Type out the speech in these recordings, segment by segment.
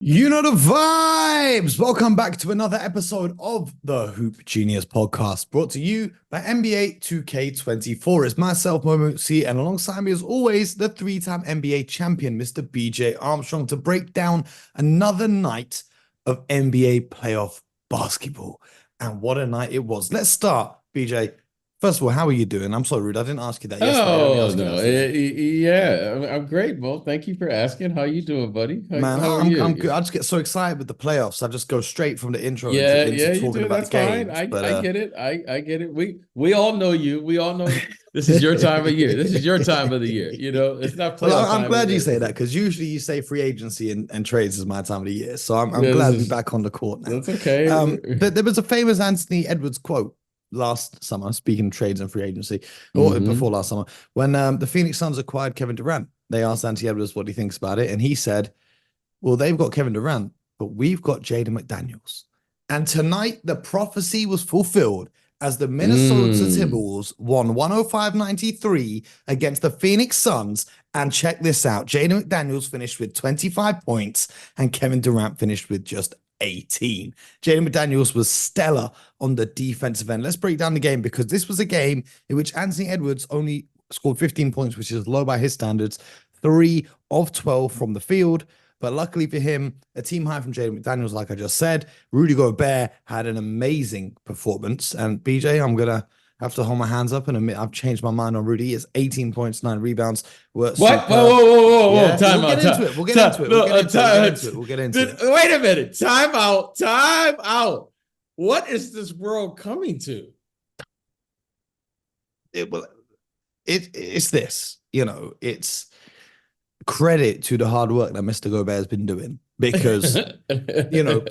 You know the vibes. Welcome back to another episode of the Hoop Genius podcast, brought to you by NBA 2K24. It's myself, Momo C, and alongside me, as always, the three-time NBA champion, Mr. BJ Armstrong, to break down another night of NBA playoff basketball. And what a night it was. Let's start, BJ. First of all, how are you doing? I'm so rude. I didn't ask you that yesterday. Let me Oh ask you no, that today. yeah, I'm great, Mo. Thank you for asking. How you doing, buddy? How, Man, how are I'm good. you? I just get so excited with the playoffs. I just go straight from the intro into Yeah, into yeah, you talking do. about the That's fine. games. I But I get it. I get it. We all know you. We all know this is your time of year. This is your time of the year. It's not well, playoff I'm time. glad you say that because usually you say free agency and trades is my time of the year. So I'm Yeah, this glad to be is back on the court now. that's okay. But there was a famous Anthony Edwards quote last summer, speaking of trades and free agency, or before hmm last summer, when the Phoenix Suns acquired Kevin Durant. They asked Anthony Edwards what he thinks about it, and he said, well, they've got Kevin Durant, but we've got Jaden McDaniels. And tonight, the prophecy was fulfilled as the Minnesota Mm. Timberwolves won 105-93 against the Phoenix Suns. And check this out, Jaden McDaniels finished with 25 points and Kevin Durant finished with just 18. Jaden McDaniels was stellar on the defensive end. Let's break down the game because this was a game in which Anthony Edwards only scored 15 points, which is low by his standards, 3 of 12 from the field. But luckily for him, a team high from Jaden McDaniels, like I just said. Rudy Gobert had an amazing performance. And BJ, I'm going to have to hold my hands up and admit I've changed my mind on Rudy. It's 18 points, 9 rebounds, were What? Whoa, superb. whoa, whoa, whoa, whoa! Yeah, we'll Time get out. into Time. it. We'll get into Time. it. We'll No, get into it. We'll get time. into it. We'll get into it. Wait a minute. Time out. Time out. What is this world coming to? It well, it's this, it's credit to the hard work that Mr. Gobert has been doing because,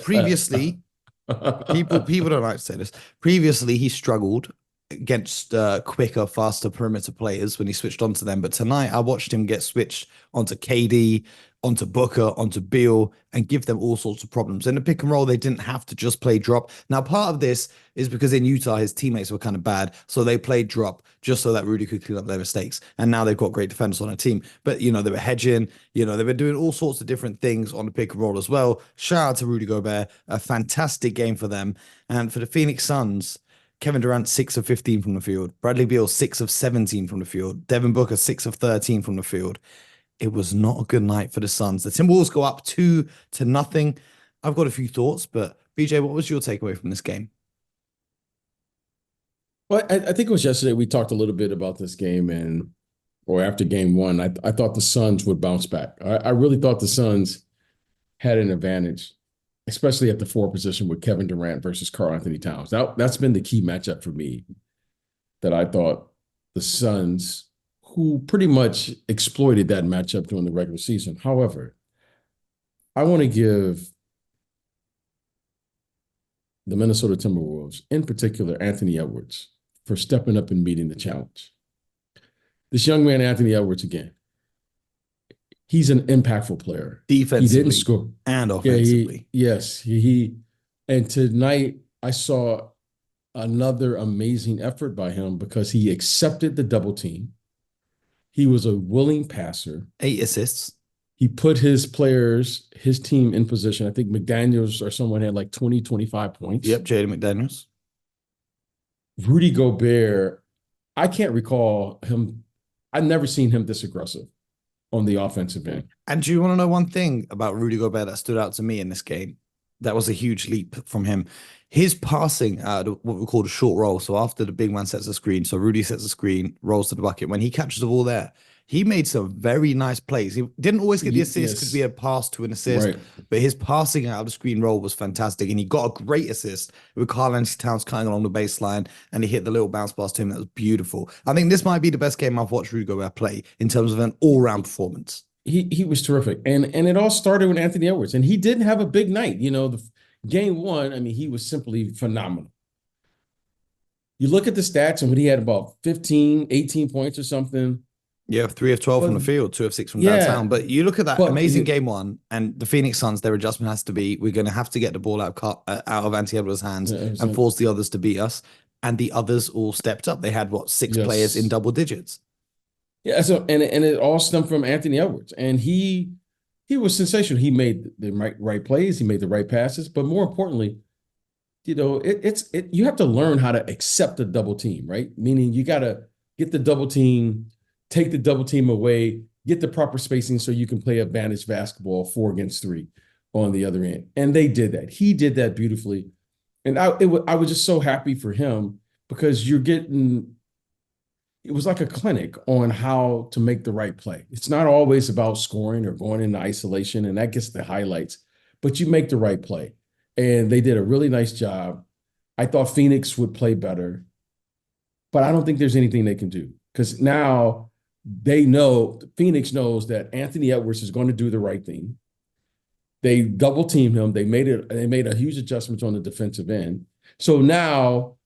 previously people don't like to say this. Previously, he struggled against quicker, faster perimeter players when he switched onto them. But tonight, I watched him get switched onto KD, onto Booker, onto Beal, and give them all sorts of problems. In the pick and roll, they didn't have to just play drop. Now, part of this is because in Utah, his teammates were kind of bad, so they played drop just so that Rudy could clean up their mistakes. And now they've got great defenders on a team. But they were hedging. They were doing all sorts of different things on the pick and roll as well. Shout out to Rudy Gobert, a fantastic game for them. And for the Phoenix Suns, Kevin Durant, 6 of 15 from the field. Bradley Beal, 6 of 17 from the field. Devin Booker, 6 of 13 from the field. It was not a good night for the Suns. The Timberwolves go up 2-0. I've got a few thoughts, but BJ, what was your takeaway from this game? Well, I think it was yesterday we talked a little bit about this game or after game one. I thought the Suns would bounce back. I really thought the Suns had an advantage, especially at the four position with Kevin Durant versus Karl Anthony Towns. That's been the key matchup for me that I thought the Suns, who pretty much exploited that matchup during the regular season. However, I want to give the Minnesota Timberwolves, in particular Anthony Edwards, for stepping up and meeting the challenge. This young man, Anthony Edwards, again, he's an impactful player. He didn't Defensively score. and Yeah, offensively. and tonight I saw another amazing effort by him because he accepted the double team. He was a willing passer. 8 assists. He put his team in position. I think McDaniels or someone had like 20, 25 points. Yep, Jaden McDaniels. Rudy Gobert, I can't recall him. I've never seen him this aggressive on the offensive end. And do you want to know one thing about Rudy Gobert that stood out to me in this game? That was a huge leap from him. His passing, what we call a short roll. So after the big man sets the screen, so Rudy sets the screen, rolls to the bucket. When he catches the ball there, he made some very nice plays. He didn't always get the assist because we Yes, had passed to an assist, right. but his passing out of the screen roll was fantastic. And he got a great assist with Karl Anthony Towns cutting along the baseline, and he hit the little bounce pass to him. That was beautiful. I think this might be the best game I've watched Rudy Gobert play in terms of an all-round performance. He was terrific, and it all started with Anthony Edwards, and he didn't have a big night. The game one, I mean, he was simply phenomenal. You look at the stats, and when he had about 15, 18 points or something. Yeah, 3 of 12 from But the field, 2 of 6 from downtown. yeah, But you look at that but amazing game one, and the Phoenix Suns, their adjustment has to be we're going to have to get the ball out of Anthony Edwards' hands and force the others to beat us. And the others all stepped up. They had what, 6 players in yes, double digits. yeah. So and it all stemmed from Anthony Edwards, and he he was sensational. He made the right plays, he made the right passes, but more importantly, you have to learn how to accept a double team, right? Meaning you got to get the double team, take the double team away, get the proper spacing so you can play advantage basketball 4 against 3 on the other end. And they did that. He did that beautifully. And I was just so happy for him because it was like a clinic on how to make the right play. It's not always about scoring or going into isolation, and that gets the highlights, but you make the right play. And they did a really nice job. I thought Phoenix would play better, but I don't think there's anything they can do because now Phoenix knows that Anthony Edwards is going to do the right thing. They double team him. They made a huge adjustment on the defensive end. So now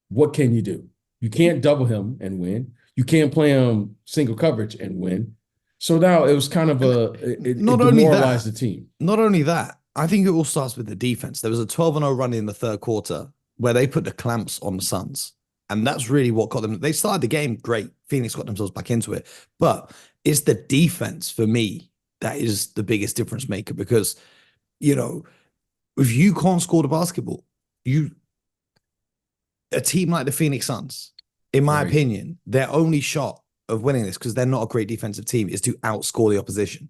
what can you do? You can't double him and win. You can't play him single coverage and win. So now it was kind of it demoralized the team. Not only that, I think it all starts with the defense. There was a 12-0 run in the third quarter where they put the clamps on the Suns. And that's really what got them. They started the game great. Phoenix got themselves back into it. But it's the defense for me that is the biggest difference maker because, if you can't score the basketball, a team like the Phoenix Suns, in my opinion, their only shot of winning this, because they're not a great defensive team, is to outscore the opposition.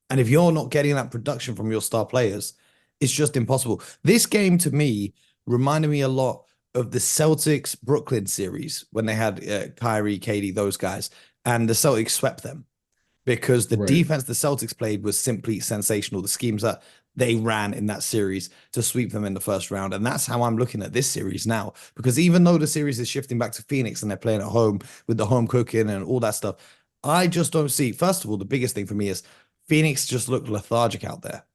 And if you're not getting that production from your star players, it's just impossible. This game, to me, reminded me a lot of the Celtics-Brooklyn series when they had Kyrie, KD, those guys, and the Celtics swept them because the defense the Celtics played was simply sensational. The schemes that they ran in that series to sweep them in the first round. And that's how I'm looking at this series now, because even though the series is shifting back to Phoenix and they're playing at home with the home cooking and all that stuff, I just don't see, first of all, the biggest thing for me is Phoenix just looked lethargic out there.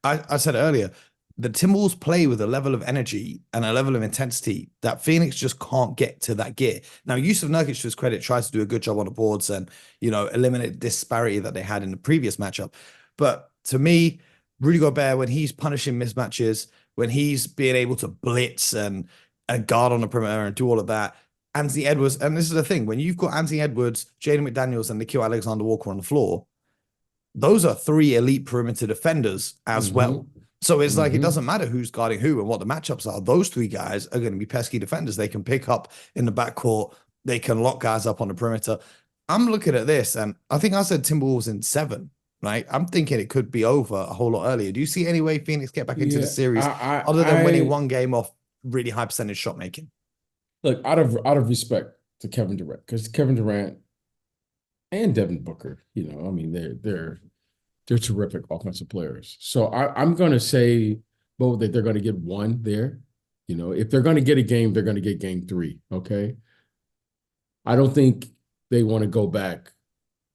I said earlier, the Timberwolves play with a level of energy and a level of intensity that Phoenix just can't get to that gear. Now, Yusuf Nurkic, to his credit, tries to do a good job on the boards and, eliminate disparity that they had in the previous matchup. But to me, Rudy Gobert, when he's punishing mismatches, when he's being able to blitz and guard on the perimeter and do all of that, Anthony Edwards, and this is the thing, when you've got Anthony Edwards, Jaden McDaniels, and Nickeil Alexander-Walker on the floor, those are 3 elite perimeter defenders as well. So it's like, it doesn't matter who's guarding who and what the matchups are. Those 3 guys are going to be pesky defenders. They can pick up in the backcourt. They can lock guys up on the perimeter. I'm looking at this, and I think I said Timberwolves in 7, right? I'm thinking it could be over a whole lot earlier. Do you see any way Phoenix get back into the series other than winning one game off really high percentage shot making? Look, out of respect to Kevin Durant, because Kevin Durant and Devin Booker, they're terrific offensive players. So I'm going to say both that they're going to get 1 there. If they're going to get a game, they're going to get game 3. Okay. I don't think they want to go back.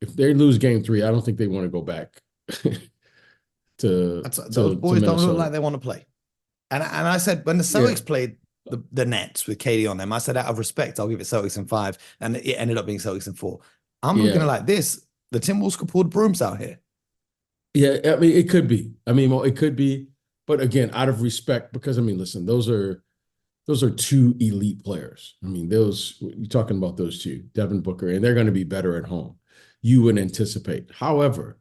If they lose game 3, I don't think they want to go back to those boys don't look like they want to play. And I said when the Celtics played the Nets with KD on them, I said out of respect, I'll give it Celtics in 5, and it ended up being Celtics in 4. I'm looking at like this. The Timberwolves could pull the brooms out here. Yeah, it could be. It could be. But again, out of respect, because listen, those are 2 elite players. You're talking about those 2, Devin Booker, and they're going to be better at home. You would anticipate. However,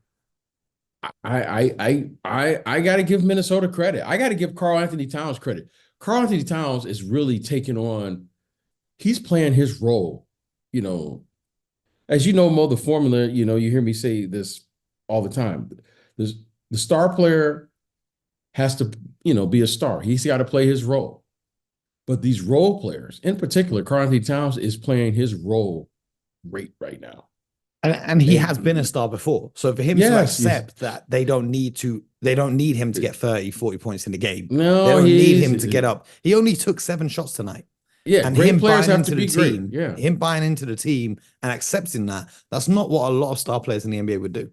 I got to give Minnesota credit. I got to give Karl Anthony Towns credit. Karl Anthony Towns is really taking on. He's playing his role. As you know, Mo, the formula. You hear me say this all the time. The star player has to, be a star. He's got to play his role. But these role players, in particular, Karl Anthony Towns is playing his role great right now. And he has been a star before. So for him to accept that they don't need him to get 30, 40 points in the game. No, they don't need him to get up. He only took 7 shots tonight. Yeah, and great him players buying have into to the be team, great. Yeah. Him buying into the team and accepting that's not what a lot of star players in the NBA would do.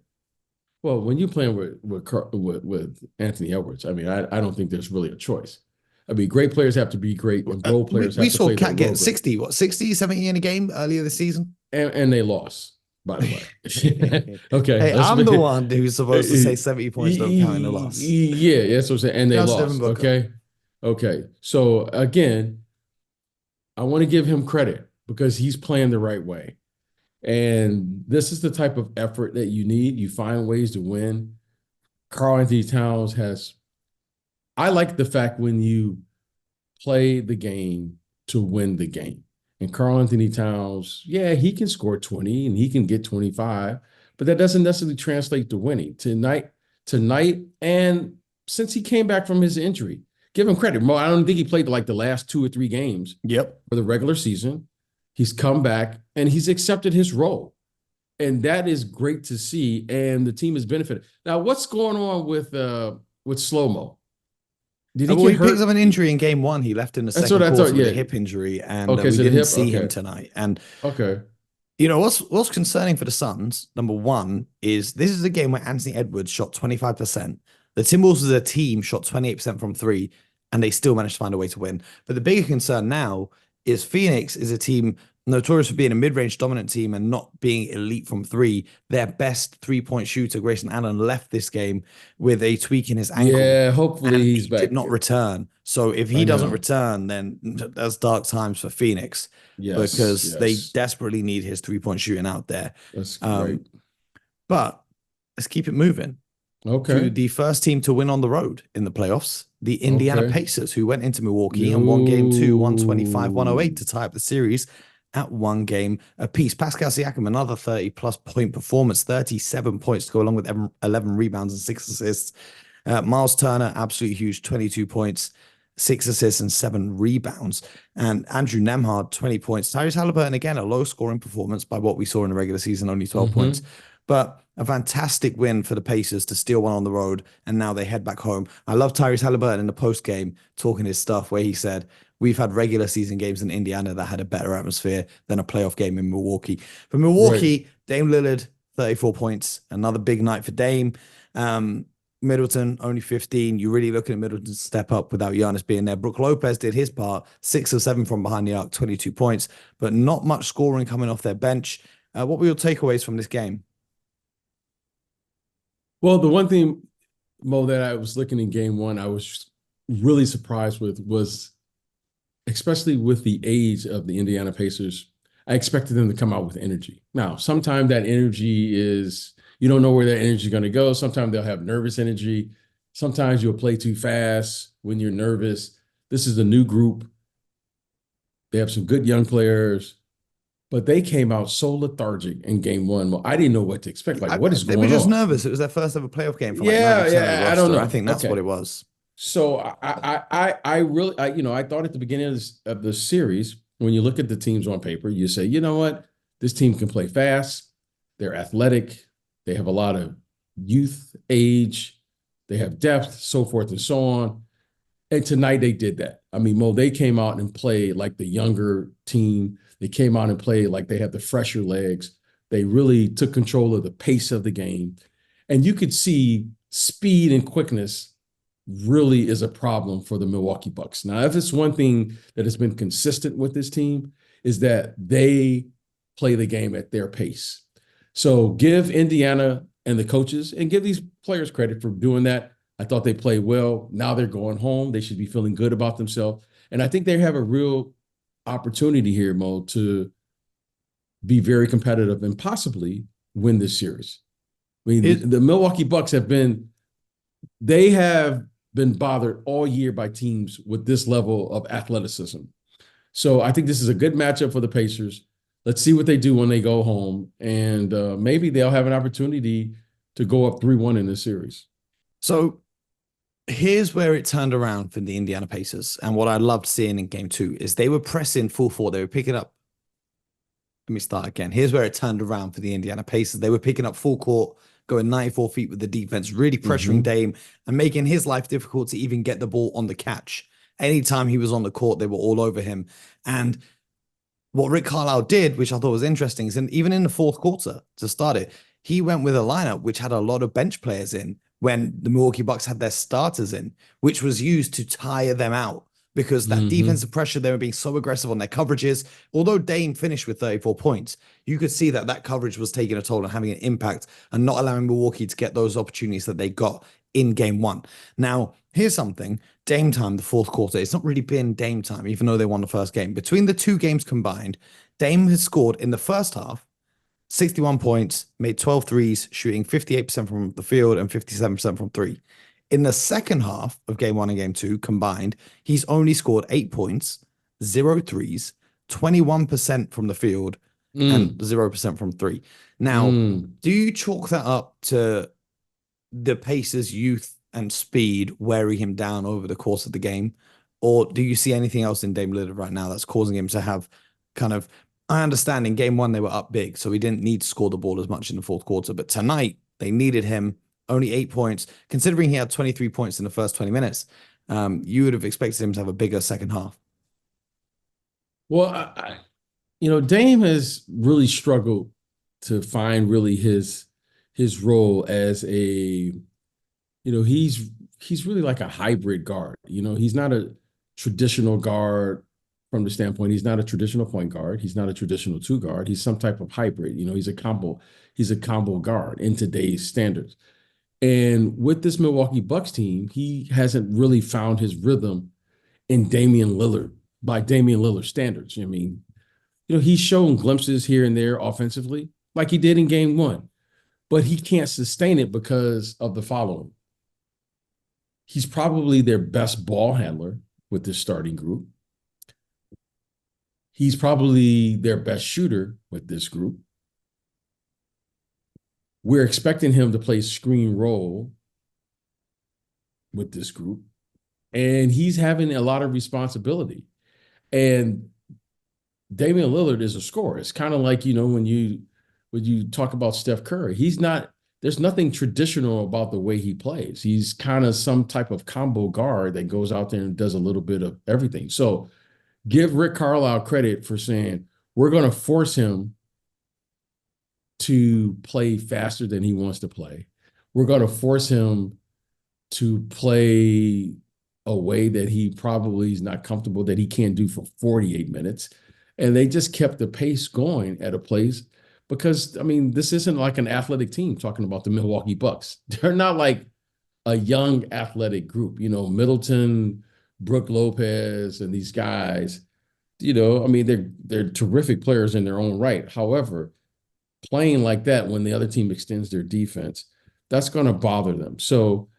Well, when you're playing with Anthony Edwards, I don't think there's really a choice. Great players have to be great, and role players we have to play. We saw Cat get 60, 70 in a game earlier this season. And they lost, by the way. Okay. Hey, I'm the one who's supposed to say 70 points don't count in the loss. Yeah, that's what I'm saying. And they lost. Okay. So again, I want to give him credit because he's playing the right way. And this is the type of effort that you need. You find ways to win. Karl Anthony Towns has, I like the fact when you play the game to win the game. And Karl Anthony Towns, yeah, he can score 20 and he can get 25, but that doesn't necessarily translate to winning. Tonight, and since he came back from his injury, give him credit. Mo, I don't think he played like the last 2 or 3 games Yep. for the regular season. He's come back and he's accepted his role. And that is great to see. And the team has benefited. Now, what's going on with Slow-Mo? Did he Well, get he picked hurt? up an injury in game one. He left in the That's second what I quarter thought. with a Yeah. hip injury, and Okay, we so the didn't hip. see him Okay. tonight. And Okay. what's concerning for the Suns, number one, is this is a game where Anthony Edwards shot 25%. The Timberwolves as a team shot 28% from three, and they still managed to find a way to win. But the bigger concern now is Phoenix is a team notorious for being a mid-range dominant team and not being elite from three. Their best three-point shooter, Grayson Allen, left this game with a tweak in his ankle, Yeah, hopefully and he's he did back. not return. So if I he doesn't know. return, then that's dark times for Phoenix Yes, because they yes. desperately need his three-point shooting out there. That's Um, great. but let's keep it moving to Okay. the first team to win on the road in the playoffs, the Indiana Okay. Pacers, who went into Milwaukee and won game two, No. 125-108 to tie up the series at one game apiece. Pascal Siakam, another 30 plus point performance, 37 points to go along with 11 rebounds and 6 assists. Miles Turner, absolutely huge, 22 points, 6 assists, and 7 rebounds. And Andrew Nemhard, 20 points. Tyrese Halliburton, again, a low scoring performance by what we saw in the regular season, only 12 points. Mm-hmm. But a fantastic win for the Pacers to steal one on the road, and now they head back home. I love Tyrese Halliburton in the post game talking his stuff where he said, "We've had regular season games in Indiana that had a better atmosphere than a playoff game in Milwaukee." For Right. Milwaukee, Dame Lillard, 34 points, another big night for Dame. Middleton, only 15. You're really looking at Middleton to step up without Giannis being there. Brook Lopez did his part, 6 or 7 from behind the arc, 22 points, but not much scoring coming off their bench. What were your takeaways from this game? Well, the one thing, Mo, that I was looking in game one, I was really surprised with was, especially with the age of the Indiana Pacers, I expected them to come out with energy. Now, sometimes that energy is, you don't know where that energy is going to go. Sometimes they'll have nervous energy. Sometimes you'll play too fast when you're nervous. This is a new group. They have some good young players, but they came out so lethargic in game one. Well, I didn't know what to expect. Like, what is They were going just on? nervous. It was their first ever playoff game for like Yeah, 90% of the yeah, I don't roster. I know. think that's what Okay. it was. So I really, I thought at the beginning of the series, when you look at the teams on paper, you say, you know what, this team can play fast, they're athletic, they have a lot of youth, age, they have depth, so forth and so on. And tonight they did that. I mean, Mo, they came out and played like the younger team. They came out and played like they had the fresher legs. They really took control of the pace of the game. And you could see speed and quickness really is a problem for the Milwaukee Bucks. Now, if it's one thing that has been consistent with this team, is that they play the game at their pace. So give Indiana and the coaches and give these players credit for doing that. I thought they played well. Now they're going home. They should be feeling good about themselves. And I think they have a real opportunity here, Mo, to be very competitive and possibly win this series. I mean, It, the Milwaukee Bucks they have been bothered all year by teams with this level of athleticism. So I think this is a good matchup for the Pacers. Let's see what they do when they go home. And maybe they'll have an opportunity to go up 3-1 in this series. so here's where it turned around for the Indiana Pacers. And what I loved seeing in game two is they were pressing full four. They were picking up. Let me start again. Here's where it turned around for the Indiana Pacers. They were picking up full court, going 94 feet with the defense, really pressuring Mm-hmm. Dame and making his life difficult to even get the ball on the catch. Anytime he was on the court, they were all over him. And what Rick Carlisle did, which I thought was interesting, is even in the fourth quarter to start it, he went with a lineup which had a lot of bench players in when the Milwaukee Bucks had their starters in, which was used to tire them out because that Mm-hmm. defensive pressure, they were being so aggressive on their coverages. Although Dame finished with 34 points, you could see that coverage was taking a toll and having an impact and not allowing Milwaukee to get those opportunities that they got in game one. Now, here's something. Dame time, the fourth quarter, it's not really been Dame time, even though they won the first game. Between the two games combined, Dame has scored in the first half 61 points, made 12 threes, shooting 58% from the field and 57% from three. In the second half of game one and game two combined, he's only scored 8 points, zero threes, 21% from the field, and Mm, 0% from three. Now, mm. do you chalk that up to the Pacers' youth and speed wearing him down over the course of the game? Or do you see anything else in Dame Lillard right now that's causing him to have kind of, I understand in game one they were up big, so he didn't need to score the ball as much in the fourth quarter, but tonight they needed him only 8 points. Considering he had 23 points in the first 20 minutes, you would have expected him to have a bigger second half. Well, Dame has really struggled to find really his role as he's really like a hybrid guard. He's not a traditional guard from the standpoint. He's not a traditional point guard. He's not a traditional two guard. He's some type of hybrid. He's a combo guard in today's standards. And with this Milwaukee Bucks team, he hasn't really found his rhythm in Damian Lillard by Damian Lillard standards. I mean, he's shown glimpses here and there offensively, like he did in game one, but he can't sustain it because of the following. He's probably their best ball handler with this starting group. He's probably their best shooter with this group. We're expecting him to play screen role with this group, and he's having a lot of responsibility. And Damian Lillard is a scorer. It's kind of like, when you talk about Steph Curry, there's nothing traditional about the way he plays. He's kind of some type of combo guard that goes out there and does a little bit of everything. So give Rick Carlisle credit for saying, we're going to force him to play faster than he wants to play. We're going to force him to play a way that he probably is not comfortable, that he can't do for 48 minutes. And they just kept the pace going at a place because, I mean, this isn't like an athletic team talking about the Milwaukee Bucks. They're not like a young athletic group, Middleton, Brooke Lopez, and these guys, I mean, they're terrific players in their own right. However, playing like that when the other team extends their defense, that's going to bother them. So,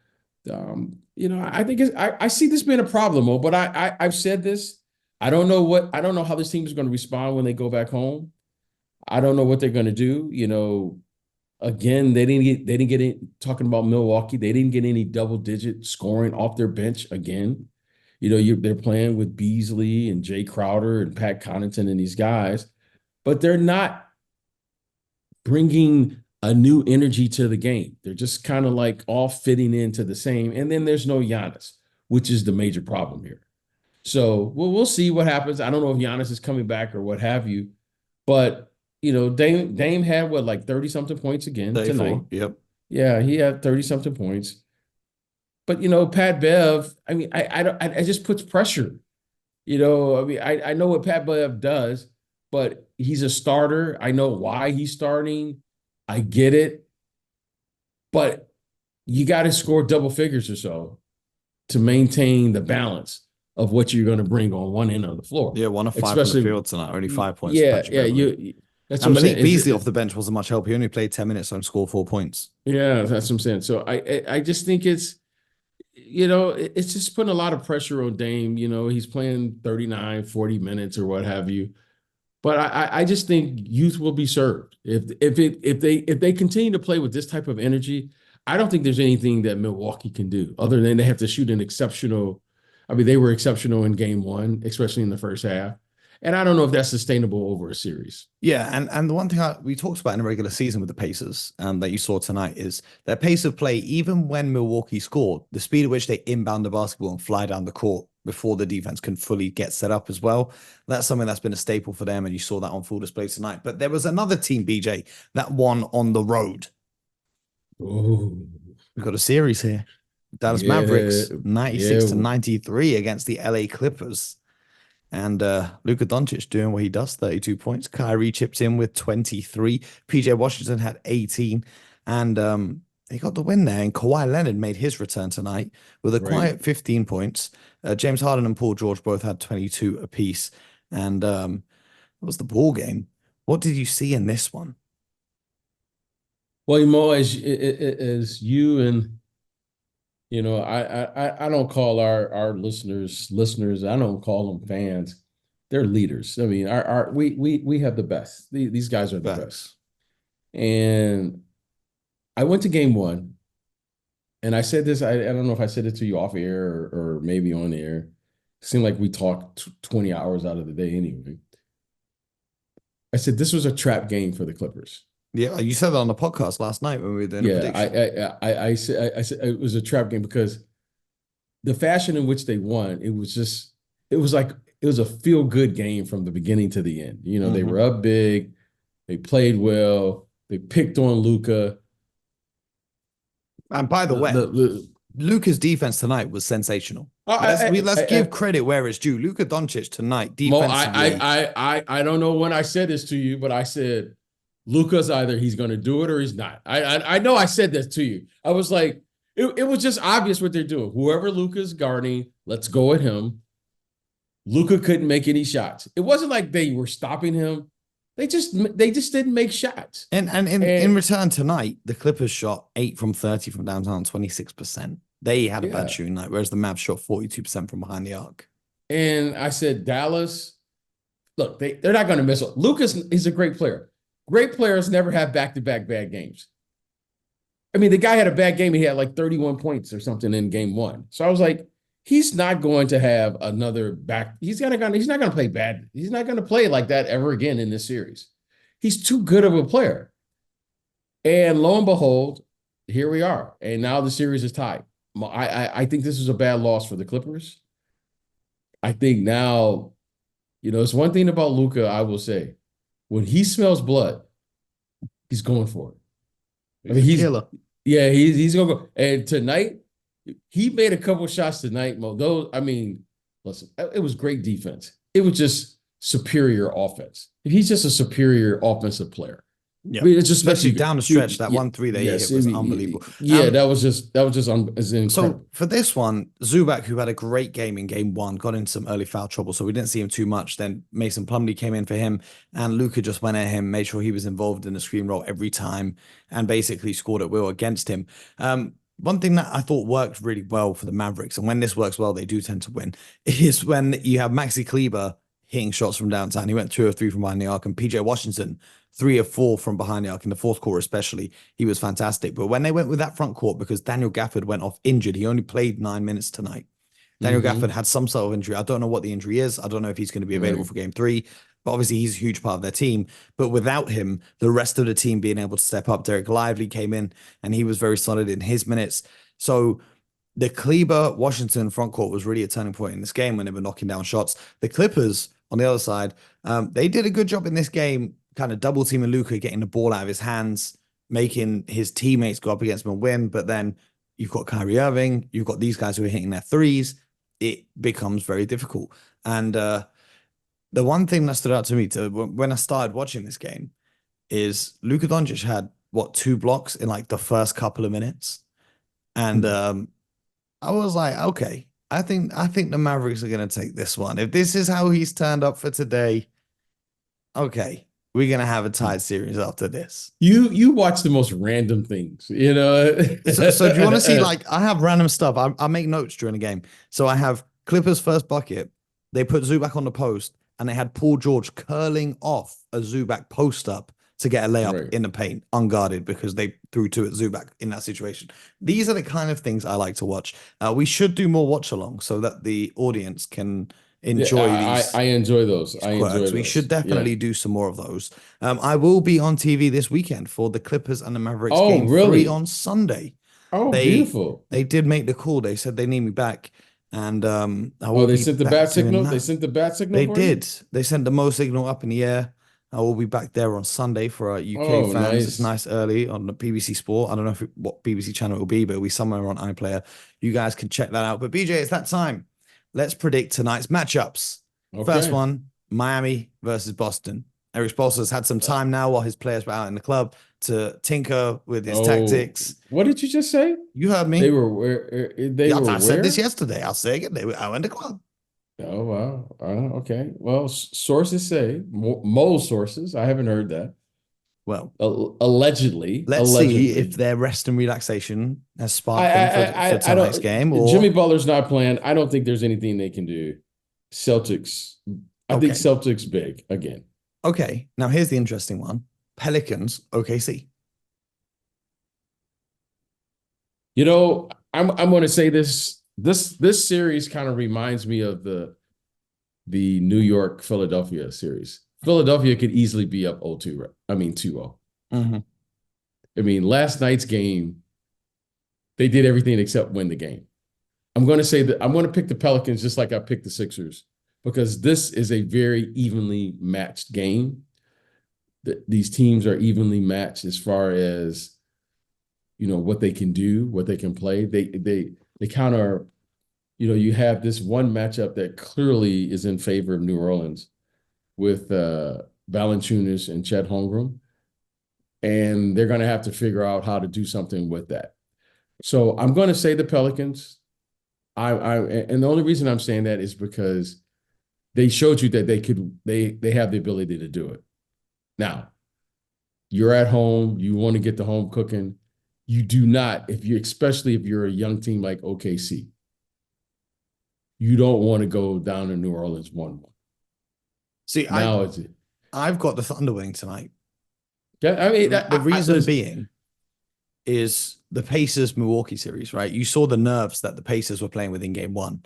I think I see this being a problem, but I've said this. I don't know how this team is going to respond when they go back home. I don't know what they're going to do. Again, they didn't get any, talking about Milwaukee. They didn't get any double digit scoring off their bench again. They're playing with Beasley and Jay Crowder and Pat Connaughton and these guys, but they're not bringing a new energy to the game. They're just kind of like all fitting into the same. And then there's no Giannis, which is the major problem here. So we'll see what happens. I don't know if Giannis is coming back or what have you, but Dame had like 30 something points again 34, tonight. yep. Yeah, he had 30 something points. But Pat Bev, I mean, I just puts pressure. I mean, I know what Pat Bev does, but he's a starter. I know why he's starting. I get it. But you got to score double figures or so to maintain the balance of what you're going to bring on one end of the floor. Yeah, 1 of 5 from the field tonight, only 5 points. Yeah, that's what I'm saying. Malik Beasley off the bench wasn't much help. He only played 10 minutes and scored 4 points. Yeah, that's what I'm saying. So I just think it's just putting a lot of pressure on Dame. He's playing 39, 40 minutes or what have you. But I just think youth will be served if they continue to play with this type of energy. I don't think there's anything that Milwaukee can do other than they have to shoot an exceptional. I mean, they were exceptional in game one, especially in the first half. And I don't know if that's sustainable over a series. Yeah, and the one thing we talked about in the regular season with the Pacers that you saw tonight is their pace of play, even when Milwaukee scored, the speed at which they inbound the basketball and fly down the court before the defense can fully get set up as well. That's something that's been a staple for them, and you saw that on full display tonight. But there was another team, BJ, that won on the road. Oh, We've got a series here. Dallas Mavericks, 96-93 against the LA Clippers. And Luka Doncic doing what he does, 32 points. Kyrie chipped in with 23. PJ Washington had 18. And he got the win there. And Kawhi Leonard made his return tonight with a quiet 15 points. James Harden and Paul George both had 22 apiece. And it was the ball game. What did you see in this one? Well, Mo, as you and I don't call our listeners. I don't call them fans. They're leaders. I mean, our we have the best. These guys are the best. Facts. And I went to game one, and I said this. I don't know if I said it to you off air or maybe on air. It seemed like we talked 20 hours out of the day anyway. I said this was a trap game for the Clippers. Yeah, you said that on the podcast last night when we were doing a Yeah, prediction. I said it was a trap game because the fashion in which they won, it was like it was a feel good game from the beginning to the end. They were Hmm. up big, they played well, they picked on Luka. And by the way, The Luka's defense tonight was sensational. Let's give credit where it's due. Luka Doncic tonight Mo, defensively. I don't know when I said this to you, but I said Luka's either he's going to do it or he's not. I know I said this to you. I was like, it was just obvious what they're doing. Whoever Luka's guarding, let's go at him. Luka couldn't make any shots. It wasn't like they were stopping him. They just didn't make shots. And in And return tonight, the Clippers shot 8 from 30 from downtown, 26%. They had a bad yeah, shooting night, whereas the Mavs shot 42% from behind the arc. and I said Dallas. Look, they're not going to miss. Luka's he's a great player. Great players never have back-to-back bad games. I mean, the guy had a bad game. He had like 31 points or something in game one. So I was like, he's not going to have another back. He's not going to play bad. He's not going to play like that ever again in this series. He's too good of a player. And lo and behold, here we are. And now the series is tied. I think this is a bad loss for the Clippers. I think now, it's one thing about Luka, I will say, when he smells blood, he's going for it. I mean, He's a killer. he's gonna go. And tonight, he made a couple shots tonight. Mo, those, I mean, listen, it was great defense. It was just superior offense. He's just a superior offensive player. Yeah, I mean, it's just especially down the stretch. That yeah, 1-3 that he yes, hit was unbelievable. yeah, that was just it's incredible. So for this one, Zubac, who had a great game in game one, got into some early foul trouble, so we didn't see him too much. Then Mason Plumlee came in for him, and Luka just went at him, made sure he was involved in the screen roll every time, and basically scored at will against him. One thing that I thought worked really well for the Mavericks, and when this works well, they do tend to win, is when you have Maxi Kleber hitting shots from downtown. He went 2 of 3 from behind the arc, and PJ Washington 3 of 4 from behind the arc in the fourth quarter, especially. He was fantastic. But when they went with that front court, because Daniel Gafford went off injured, he only played 9 minutes tonight. Daniel Gafford had some sort of injury. I don't know what the injury is. I don't know if he's going to be available for game 3. But obviously, he's a huge part of their team. But without him, the rest of the team being able to step up, Derek Lively came in and he was very solid in his minutes. So the Kleber Washington front court was really a turning point in this game when they were knocking down shots. The Clippers on the other side, they did a good job in this game, kind of double teaming Luka, getting the ball out of his hands, making his teammates go up against him and win. But then you've got Kyrie Irving, you've got these guys who are hitting their threes. It becomes very difficult. And the one thing that stood out to me when I started watching this game is Luka Doncic had 2 blocks in like the first couple of minutes. And I was like, okay, I think the Mavericks are going to take this one. If this is how he's turned up for today, okay, we're going to have a tied series after this. You watch the most random things, So do you want to see, like, I have random stuff. I make notes during the game. So I have Clippers first bucket. They put Zubac on the post, and they had Paul George curling off a Zubac post up to get a layup in the paint, unguarded, because they threw 2 at Zubac in that situation. These are the kind of things I like to watch. We should do more watch along so that the audience can enjoy these. I enjoy those. We should definitely do some more of those. I will be on TV this weekend for the Clippers and the Mavericks game 3 on Sunday. Oh, beautiful. They did make the call. They said they need me back. And they sent the bat signal. They sent the bat signal. They did. They sent the Mo signal up in the air. I will be back there on Sunday for our UK fans. Nice. It's nice early on the BBC Sport. I don't know what BBC channel it will be, but it'll be somewhere on iPlayer. You guys can check that out. But BJ, it's that time. Let's predict tonight's matchups. Okay. First one, Miami versus Boston. Eric Spoelstra's had some time now while his players were out in the club to tinker with his tactics. What did you just say? You heard me. They were where? I said this yesterday. I'll say it again. They were out in the club. Oh, wow. Okay. Well, sources say, Mo's sources, I haven't heard that, Well, Allegedly, let's see if allegedly. their rest and relaxation has I sparked them for I tonight's game. don't. Jimmy Or Butler's not playing. I don't think there's anything they can do. Celtics. I think okay, Celtics big again. okay. Now here's the interesting one: Pelicans, OKC. You know, I'm going to say this. This series kind of reminds me of the New York Philadelphia series. Philadelphia could easily be up 0-2. I mean 2-0. Mm-hmm. I mean, last night's game, they did everything except win the game. I'm going to say that I'm going to pick the Pelicans just like I picked the Sixers because this is a very evenly matched game. These teams are evenly matched as far as what they can do, what they can play. They kind of you have this one matchup that clearly is in favor of New Orleans with Valanciunas and Chet Holmgren, and they're going to have to figure out how to do something with that. So I'm going to say the Pelicans. And the only reason I'm saying that is because they showed you that they have the ability to do it. Now, you're at home, you want to get the home cooking. You do not, especially if you're a young team like OKC, you don't want to go down to New Orleans 1-1. See, I've got the Thunder winning tonight. I mean, the reason being is the Pacers Milwaukee series, right? You saw the nerves that the Pacers were playing with in game one.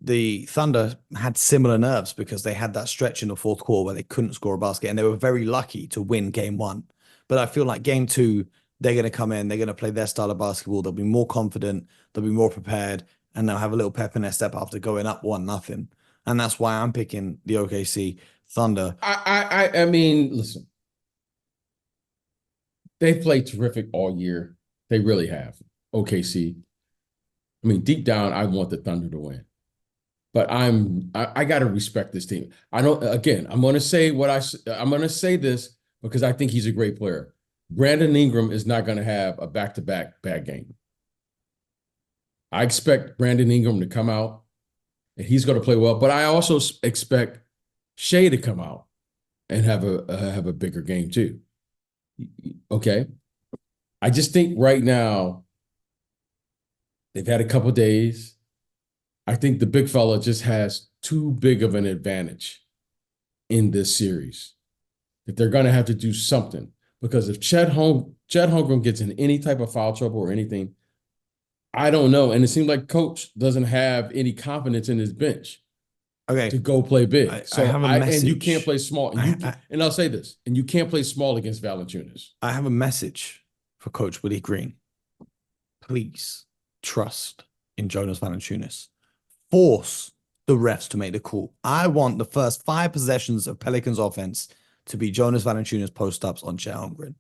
The Thunder had similar nerves because they had that stretch in the fourth quarter where they couldn't score a basket, and they were very lucky to win game one. But I feel like game two, they're going to come in, they're going to play their style of basketball. They'll be more confident, they'll be more prepared, and they'll have a little pep in their step after going up 1-0. And that's why I'm picking the OKC Thunder. I mean, listen, they've played terrific all year. They really have. OKC. I mean, deep down, I want the Thunder to win. But I got to respect this team. I'm going to say I'm going to say this because I think he's a great player. Brandon Ingram is not going to have a back-to-back bad game. I expect Brandon Ingram to come out and he's going to play well, but I also expect Shea to come out and have a bigger game too. Okay. I just think right now they've had a couple of days. I think the big fella just has too big of an advantage in this series that they're going to have to do something because if Chet Holmgren gets in any type of foul trouble or anything, I don't know. And it seems like coach doesn't have any confidence in his bench to go play big. I have a message. And you can't play small. And I'll say this, and you can't play small against Valanciunas. I have a message for Coach Willie Green. Please trust in Jonas Valanciunas. Force the refs to make the call. I want the first 5 possessions of Pelicans offense to be Jonas Valanciunas post-ups on Chet Holmgren.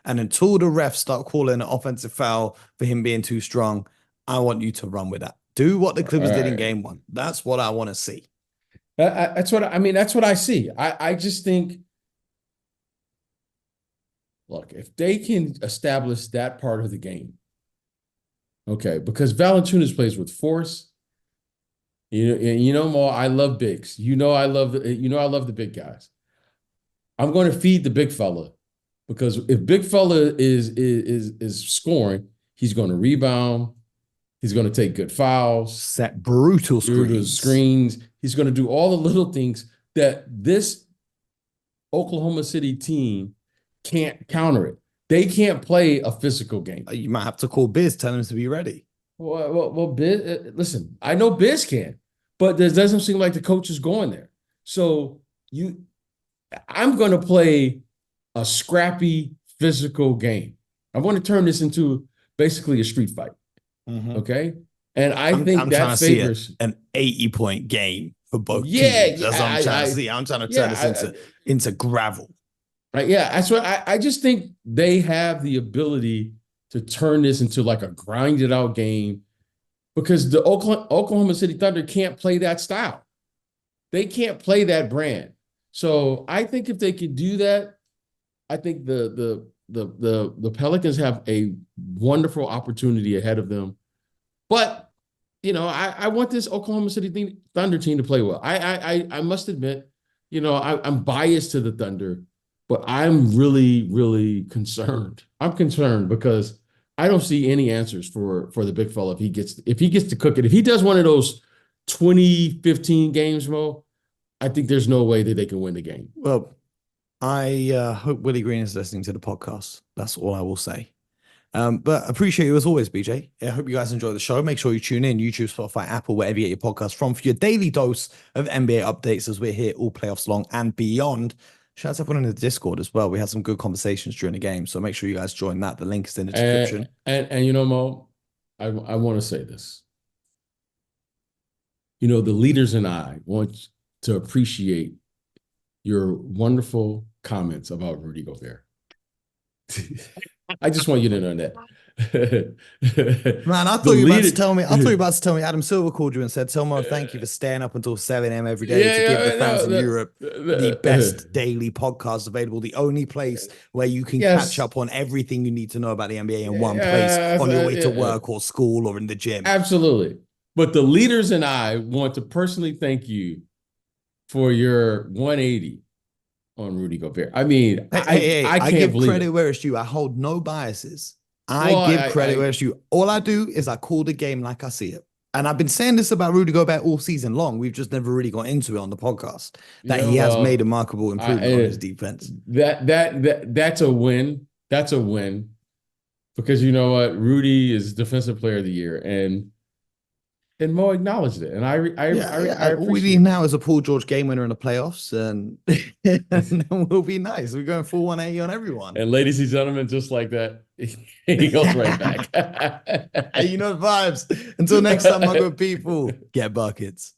And until the refs start calling an offensive foul for him being too strong, I want you to run with that. Do what the Clippers did in game one. That's what I want to see. That's what I see. I just think, look, if they can establish that part of the game, okay, because Valanciunas plays with force. Mo, I love bigs. I love the big guys. I'm going to feed the big fella because if big fella is scoring, he's going to rebound. He's going to take good fouls, set brutal screens. He's going to do all the little things that this Oklahoma City team can't counter it. They can't play a physical game. You might have to call Biz, tell him to be ready. Well, Biz, listen, I know Biz can, but there doesn't seem like the coach is going there. So I'm going to play a scrappy physical game. I want to turn this into basically a street fight. Mm-hmm. Okay. And I'm that favors an 80-point game for both teams. That's what I'm trying to see. I'm trying to turn this into gravel. That's what I just think they have the ability to turn this into like a grinded out game because the Oklahoma City Thunder can't play that style. They can't play that brand. So I think if they could do that, I think the Pelicans have a wonderful opportunity ahead of them. But I want this Oklahoma City Thunder team to play well. I must admit, I'm biased to the Thunder, But I'm really, really concerned. I'm concerned because I don't see any answers for the big fella if he gets to cook it. If he does one of those 2015 games, Mo, I think there's no way that they can win the game. Well, I hope Willie Green is listening to the podcast. That's all I will say. But appreciate you as always, BJ. I hope you guys enjoy the show. Make sure you tune in YouTube, Spotify, Apple, wherever you get your podcast from for your daily dose of NBA updates as we're here all playoffs long and beyond. Shout out to everyone in the Discord as well. We had some good conversations during the game, so make sure you guys join that. The link is in the description. And you know, Mo, I want to say this. You know, the leaders and I want to appreciate your wonderful comments about Rudy Gobert. I just want you to know that. Man, I thought you were about to tell me. I thought you were about to tell me Adam Silver called you and said, "Tomo, thank you for staying up until 7 a.m. every day to give the fans in Europe the best daily podcast available, the only place where you can catch up on everything you need to know about the NBA in one place on your way to work or school or in the gym." Absolutely. But the leaders and I want to personally thank you for your 180 on Rudy Gobert. I mean, I can't give credit where it's due. I hold no biases. I give credit where it's due. All I do is I call the game like I see it. And I've been saying this about Rudy Gobert all season long. We've just never really got into it on the podcast. That he has made a remarkable improvement on his defense. That's a win. That's a win. Because you know what? Rudy is Defensive Player of the Year. And Mo acknowledged it. And I all we need now is a Paul George game winner in the playoffs, and then we'll be nice. We're going full 180 on everyone. And ladies and gentlemen, just like that, he goes right back. Hey, you know the vibes. Until next time, my good people, get buckets.